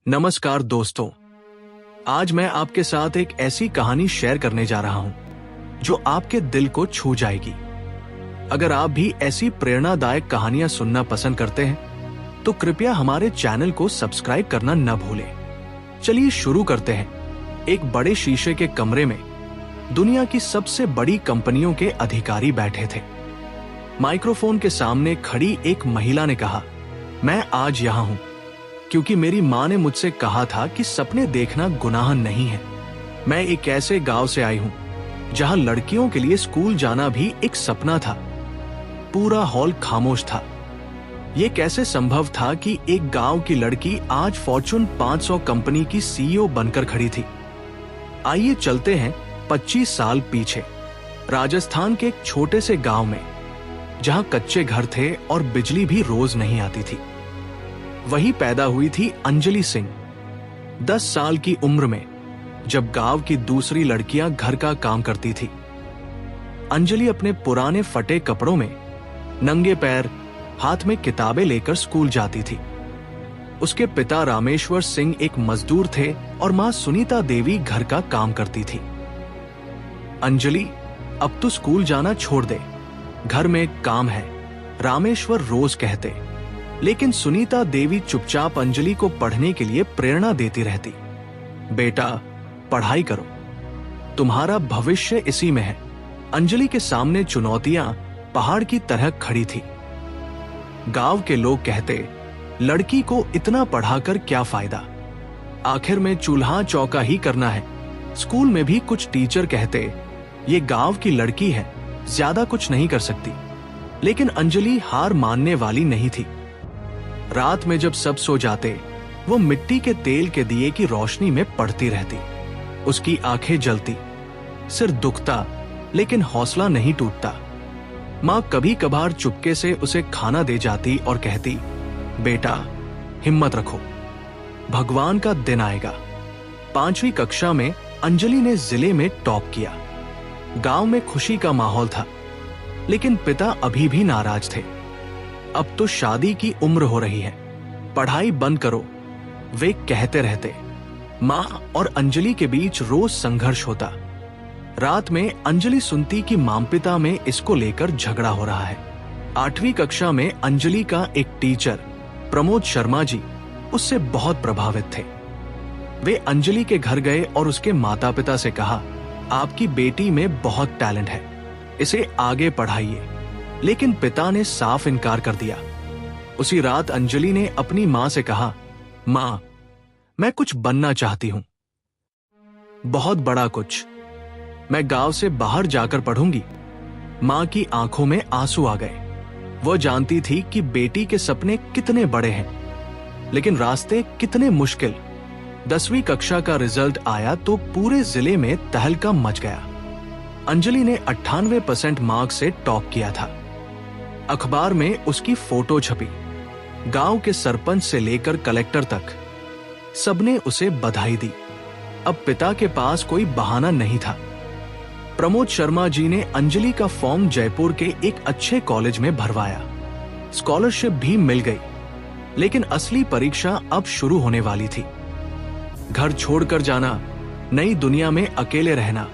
नमस्कार दोस्तों, आज मैं आपके साथ एक ऐसी कहानी शेयर करने जा रहा हूं जो आपके दिल को छू जाएगी। अगर आप भी ऐसी प्रेरणादायक कहानियां सुनना पसंद करते हैं तो कृपया हमारे चैनल को सब्सक्राइब करना न भूलें। चलिए शुरू करते हैं। एक बड़े शीशे के कमरे में दुनिया की सबसे बड़ी कंपनियों के अधिकारी बैठे थे। माइक्रोफोन के सामने खड़ी एक महिला ने कहा, मैं आज यहां हूं क्योंकि मेरी माँ ने मुझसे कहा था कि सपने देखना गुनाह नहीं है। मैं एक ऐसे गांव से आई हूं जहां लड़कियों के लिए स्कूल जाना भी एक सपना था। पूरा हॉल खामोश था। यह कैसे संभव था कि एक गांव की लड़की आज फॉर्च्यून 500 कंपनी की सीईओ बनकर खड़ी थी। आइए चलते हैं 25 साल पीछे, राजस्थान के एक छोटे से गांव में, जहां कच्चे घर थे और बिजली भी रोज नहीं आती थी। वही पैदा हुई थी अंजलि सिंह, 10 साल की उम्र में, जब गांव की दूसरी लड़कियां घर का काम करती थी। अंजलि अपने पुराने फटे कपड़ों में, नंगे पैर, हाथ में किताबें लेकर स्कूल जाती थी। उसके पिता रामेश्वर सिंह एक मजदूर थे और मां सुनीता देवी घर का काम करती थी। अंजलि, अब तू स्कूल जाना छोड़ दे, घर में एक काम है, रामेश्वर रोज कहते। लेकिन सुनीता देवी चुपचाप अंजलि को पढ़ने के लिए प्रेरणा देती रहती। बेटा, पढ़ाई करो, तुम्हारा भविष्य इसी में है। अंजलि के सामने चुनौतियां पहाड़ की तरह खड़ी थी। गांव के लोग कहते, लड़की को इतना पढ़ाकर क्या फायदा, आखिर में चूल्हा चौका ही करना है। स्कूल में भी कुछ टीचर कहते, ये गांव की लड़की है, ज्यादा कुछ नहीं कर सकती। लेकिन अंजलि हार मानने वाली नहीं थी। रात में जब सब सो जाते, वो मिट्टी के तेल के दिए की रोशनी में पढ़ती रहती। उसकी आंखें जलती, सिर दुखता, लेकिन हौसला नहीं टूटता। मां कभी कभार चुपके से उसे खाना दे जाती और कहती, बेटा हिम्मत रखो, भगवान का दिन आएगा। 5वीं कक्षा में अंजलि ने जिले में टॉप किया। गांव में खुशी का माहौल था, लेकिन पिता अभी भी नाराज थे। अब तो शादी की उम्र हो रही है, पढ़ाई बंद करो, वे कहते रहते। मां और अंजलि के बीच रोज संघर्ष होता। रात में अंजलि सुनती कि मां पिता में इसको लेकर झगड़ा हो रहा है। 8वीं कक्षा में अंजलि का एक टीचर, प्रमोद शर्मा जी, उससे बहुत प्रभावित थे। वे अंजलि के घर गए और उसके माता पिता से कहा, आपकी बेटी में बहुत टैलेंट है, इसे आगे पढ़ाइए। लेकिन पिता ने साफ इनकार कर दिया। उसी रात अंजलि ने अपनी मां से कहा, मां, मैं कुछ बनना चाहती हूं, बहुत बड़ा कुछ। मैं गांव से बाहर जाकर पढ़ूंगी। मां की आंखों में आंसू आ गए। वो जानती थी कि बेटी के सपने कितने बड़े हैं, लेकिन रास्ते कितने मुश्किल। 10वीं कक्षा का रिजल्ट आया तो पूरे जिले में तहलका मच गया। अंजलि ने 98% मार्क्स से टॉप किया था। अखबार में उसकी फोटो छपी। गांव के सरपंच से लेकर कलेक्टर तक सबने उसे बधाई दी। अब पिता के पास कोई बहाना नहीं था। प्रमोद शर्मा जी ने अंजलि का फॉर्म जयपुर के एक अच्छे कॉलेज में भरवाया। स्कॉलरशिप भी मिल गई, लेकिन असली परीक्षा अब शुरू होने वाली थी। घर छोड़कर जाना, नई दुनिया में अकेले रहना,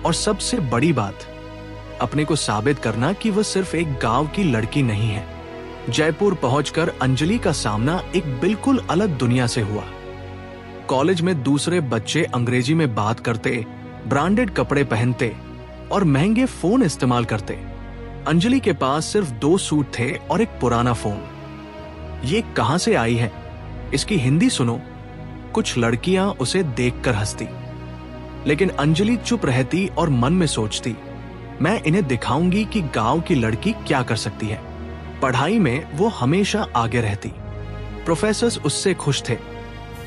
और सबसे बड़ी बात, अपने को साबित करना कि वह सिर्फ एक गांव की लड़की नहीं है। जयपुर पहुंचकर अंजलि का सामना एक बिल्कुल अलग दुनिया से हुआ। कॉलेज में दूसरे बच्चे अंग्रेजी में बात करते, ब्रांडेड कपड़े पहनते और महंगे फोन इस्तेमाल करते। अंजलि के पास सिर्फ 2 सूट थे और एक पुराना फोन। ये कहां से आई है, इसकी हिंदी सुनो। कुछ लड़कियां उसे देखकर हंसती, लेकिन अंजलि चुप रहती और मन में सोचती, मैं इन्हें दिखाऊंगी कि गांव की लड़की क्या कर सकती है। पढ़ाई में वो हमेशा आगे रहती। प्रोफेसर्स उससे खुश थे,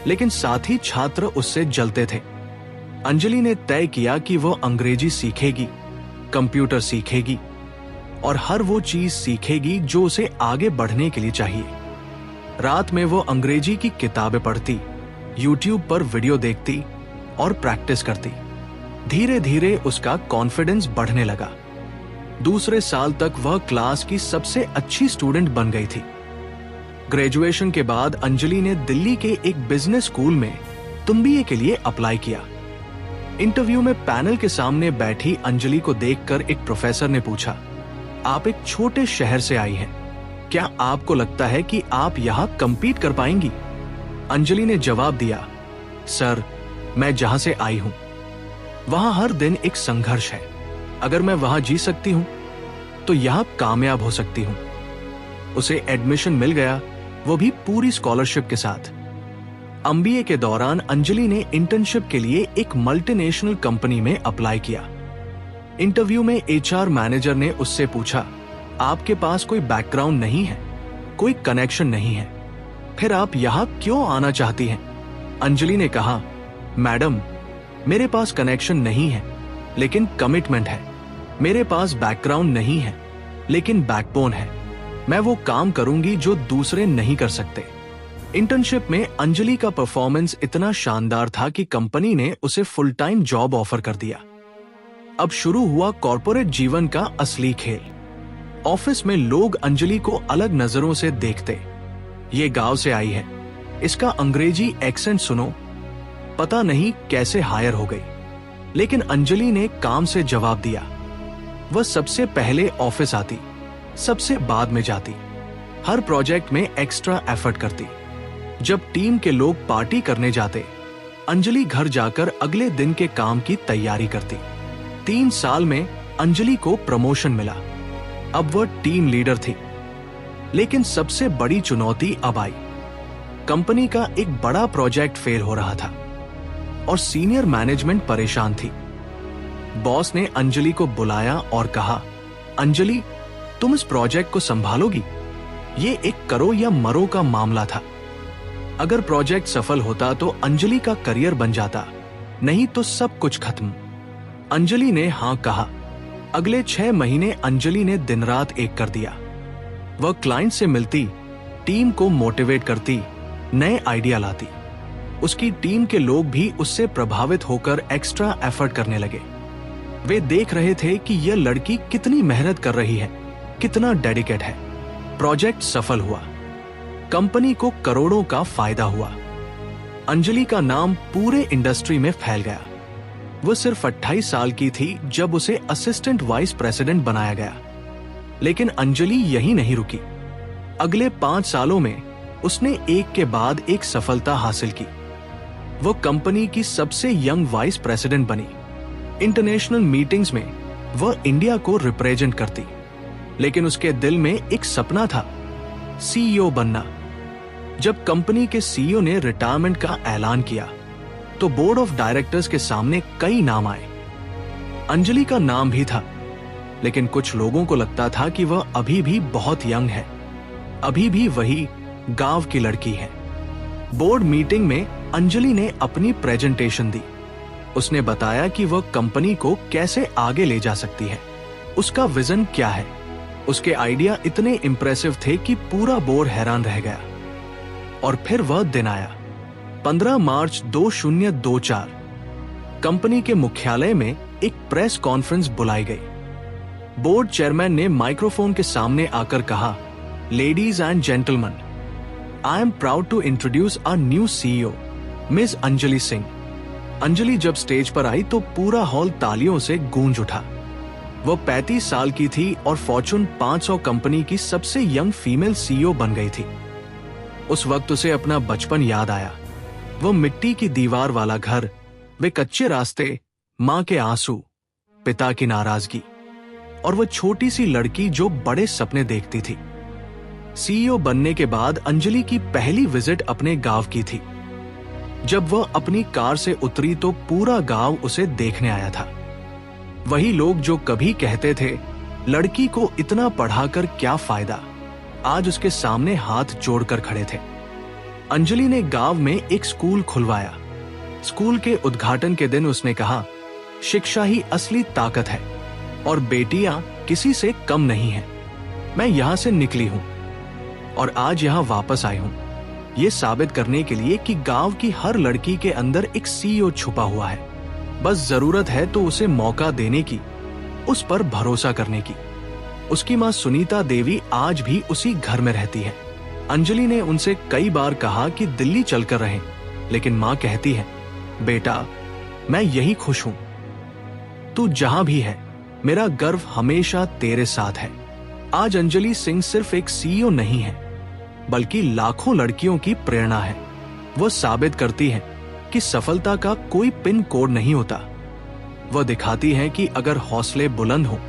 लेकिन साथ ही छात्र उससे जलते थे। अंजलि ने तय किया कि वो अंग्रेजी सीखेगी, कंप्यूटर सीखेगी और हर वो चीज सीखेगी जो उसे आगे बढ़ने के लिए चाहिए। रात में वो अंग्रेजी की किताबें पढ़ती, यूट्यूब पर वीडियो देखती और प्रैक्टिस करती। धीरे धीरे उसका कॉन्फिडेंस बढ़ने लगा। दूसरे साल तक वह क्लास की सबसे अच्छी स्टूडेंट बन गई थी। ग्रेजुएशन के बाद अंजलि ने दिल्ली के एक बिजनेस स्कूल में MBA के लिए अप्लाई किया। इंटरव्यू में पैनल के सामने बैठी अंजलि को देखकर एक प्रोफेसर ने पूछा, आप एक छोटे शहर से आई हैं, क्या आपको लगता है कि आप यहाँ कम्पीट कर पाएंगी? अंजलि ने जवाब दिया, सर, मैं जहां से आई हूं वहां हर दिन एक संघर्ष है। अगर मैं वहां जी सकती हूं तो यहां कामयाब हो सकती हूं। उसे एडमिशन मिल गया, वो भी पूरी स्कॉलरशिप के साथ। MBA के दौरान अंजलि ने इंटर्नशिप के लिए एक मल्टीनेशनल कंपनी में अप्लाई किया। इंटरव्यू में HR मैनेजर ने उससे पूछा, आपके पास कोई बैकग्राउंड नहीं है, कोई कनेक्शन नहीं है, फिर आप यहां क्यों आना चाहती हैं? अंजलि ने कहा, मैडम, मेरे पास कनेक्शन नहीं है लेकिन कमिटमेंट है। मेरे पास बैकग्राउंड नहीं है लेकिन बैकबोन है। मैं वो काम करूंगी जो दूसरे नहीं कर सकते। इंटर्नशिप में अंजलि का परफॉर्मेंस इतना शानदार था कि कंपनी ने उसे फुल टाइम जॉब ऑफर कर दिया। अब शुरू हुआ कॉर्पोरेट जीवन का असली खेल। ऑफिस में लोग अंजलि को अलग नजरों से देखते। ये गांव से आई है, इसका अंग्रेजी एक्सेंट सुनो, पता नहीं कैसे हायर हो गई। लेकिन अंजलि ने काम से जवाब दिया। वह सबसे पहले ऑफिस आती, सबसे बाद में जाती, हर प्रोजेक्ट में एक्स्ट्रा एफर्ट करती। जब टीम के लोग पार्टी करने जाते, अंजलि घर जाकर अगले दिन के काम की तैयारी करती। 3 साल में अंजलि को प्रमोशन मिला। अब वह टीम लीडर थी। लेकिन सबसे बड़ी चुनौती अब आई। कंपनी का एक बड़ा प्रोजेक्ट फेल हो रहा था और सीनियर मैनेजमेंट परेशान थी। बॉस ने अंजलि को बुलाया और कहा, अंजलि, तुम इस प्रोजेक्ट को संभालोगी? ये एक करो या मरो का मामला था। अगर प्रोजेक्ट सफल होता तो अंजलि का करियर बन जाता, नहीं तो सब कुछ खत्म। अंजलि ने हां कहा। अगले 6 महीने अंजलि ने दिन रात एक कर दिया। वह क्लाइंट से मिलती, टीम को मोटिवेट करती, नए आइडिया लाती। उसकी टीम के लोग भी उससे प्रभावित होकर एक्स्ट्रा एफर्ट करने लगे। वे देख रहे थे कि यह लड़की कितनी मेहनत कर रही है, कितना डेडिकेट है। प्रोजेक्ट सफल हुआ। कंपनी को करोड़ों का फायदा हुआ। अंजलि का नाम पूरे इंडस्ट्री में फैल गया। वह सिर्फ 28 साल की थी जब उसे असिस्टेंट वाइस प्रेसिडेंट बनाया गया। लेकिन अंजलि यहीं नहीं रुकी। अगले 5 सालों में उसने एक के बाद एक सफलता हासिल की। वो कंपनी की सबसे यंग वाइस प्रेसिडेंट बनी। इंटरनेशनल मीटिंग्स में वह इंडिया को रिप्रेजेंट करती। लेकिन उसके दिल में एक सपना था, CEO बनना। जब कंपनी के CEO ने रिटायरमेंट का ऐलान किया तो बोर्ड ऑफ डायरेक्टर्स के सामने कई नाम आए। अंजलि का नाम भी था, लेकिन कुछ लोगों को लगता था कि वह अभी भी बहुत यंग है, अभी भी वही गांव की लड़की है। बोर्ड मीटिंग में अंजलि ने अपनी प्रेजेंटेशन दी। उसने बताया कि वह कंपनी को कैसे आगे ले जा सकती है, उसका विजन क्या है। उसके आइडिया इतने इंप्रेसिव थे कि पूरा बोर्ड हैरान रह गया। और फिर वह दिन आया, 15 मार्च 2024। कंपनी के मुख्यालय में एक प्रेस कॉन्फ्रेंस बुलाई गई। बोर्ड चेयरमैन ने माइक्रोफोन के सामने आकर कहा, ladies and gentleman, I am proud to introduce our new CEO, miss Anjali Singh. Anjali जब स्टेज पर आई तो पूरा हॉल तालियों से गूंज उठा। वो 35 साल की थी और फॉर्च्यून 500 कंपनी की सबसे यंग फीमेल CEO बन गई थी। उस वक्त उसे अपना बचपन याद आया। वो मिट्टी की दीवार वाला घर, वे कच्चे रास्ते, मां के आंसू, पिता की नाराजगी और वो छोटी सी लड़की जो बड़े सपने देखती थी। CEO बनने के बाद अंजलि की पहली विजिट अपने गांव की थी। जब वह अपनी कार से उतरी तो पूरा गांव उसे देखने आया था। वही लोग जो कभी कहते थे लड़की को इतना पढ़ाकर क्या फायदा, आज उसके सामने हाथ जोड़कर खड़े थे। अंजलि ने गांव में एक स्कूल खुलवाया। स्कूल के उद्घाटन के दिन उसने कहा, शिक्षा ही असली ताकत है और बेटियां किसी से कम नहीं हैं। मैं यहां से निकली हूं और आज यहां वापस आई हूं, ये साबित करने के लिए कि गांव की हर लड़की के अंदर एक CEO छुपा हुआ है। बस जरूरत है तो उसे मौका देने की, उस पर भरोसा करने की। उसकी मां सुनीता देवी आज भी उसी घर में रहती है। अंजलि ने उनसे कई बार कहा कि दिल्ली चलकर रहें, लेकिन मां कहती है, बेटा मैं यही खुश हूं। तू जहां भी है, मेरा गर्व हमेशा तेरे साथ है। आज अंजलि सिंह सिर्फ एक सीईओ नहीं है, बल्कि लाखों लड़कियों की प्रेरणा है। वह साबित करती है कि सफलता का कोई पिन कोड नहीं होता। वह दिखाती है कि अगर हौसले बुलंद हो,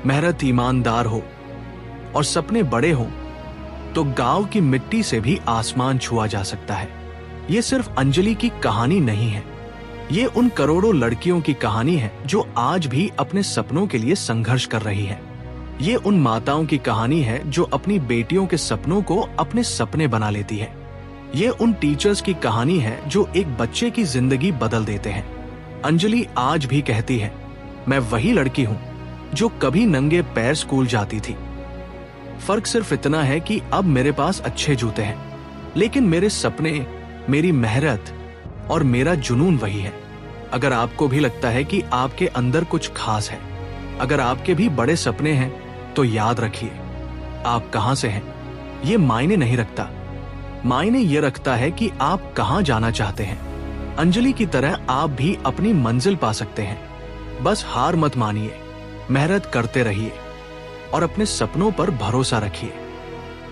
मेहनत ईमानदार हो और सपने बड़े हो, तो गांव की मिट्टी से भी आसमान छुआ जा सकता है। ये सिर्फ अंजलि की कहानी नहीं है, ये उन करोड़ों लड़कियों की कहानी है जो आज भी अपने सपनों के लिए संघर्ष कर रही है। ये उन माताओं की कहानी है जो अपनी बेटियों के सपनों को अपने सपने बना लेती है। ये उन टीचर्स की कहानी है जो एक बच्चे की जिंदगी बदल देते हैं। अंजलि आज भी कहती है, मैं वही लड़की हूं जो कभी नंगे पैर स्कूल जाती थी। फर्क सिर्फ इतना है कि अब मेरे पास अच्छे जूते हैं, लेकिन मेरे सपने, मेरी मेहनत और मेरा जुनून वही है। अगर आपको भी लगता है कि आपके अंदर कुछ खास है, अगर आपके भी बड़े सपने हैं, तो याद रखिए, आप कहां से हैं ये मायने नहीं रखता। मायने ये रखता है कि आप कहां जाना चाहते हैं। अंजलि की तरह आप भी अपनी मंजिल पा सकते हैं। बस हार मत मानिए, मेहनत करते रहिए और अपने सपनों पर भरोसा रखिए।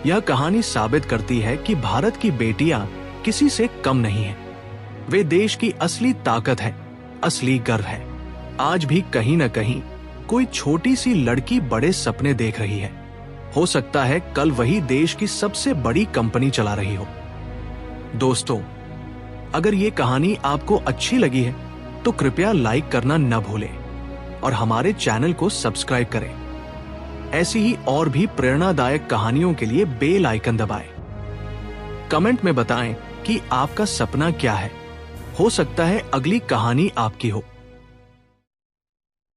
यह कहानी साबित करती है कि भारत की बेटियां किसी से कम नहीं हैं। वे देश की असली ताकत है, असली गर्व है। आज भी कहीं न कहीं कोई छोटी सी लड़की बड़े सपने देख रही है। हो सकता है कल वही देश की सबसे बड़ी कंपनी चला रही हो। दोस्तों, अगर ये कहानी आपको अच्छी लगी है तो कृपया लाइक करना न भूलें और हमारे चैनल को सब्सक्राइब करें। ऐसी ही और भी प्रेरणादायक कहानियों के लिए बेल आइकन दबाएं। कमेंट में बताएं कि आपका सपना क्या है। हो सकता है अगली कहानी आपकी हो।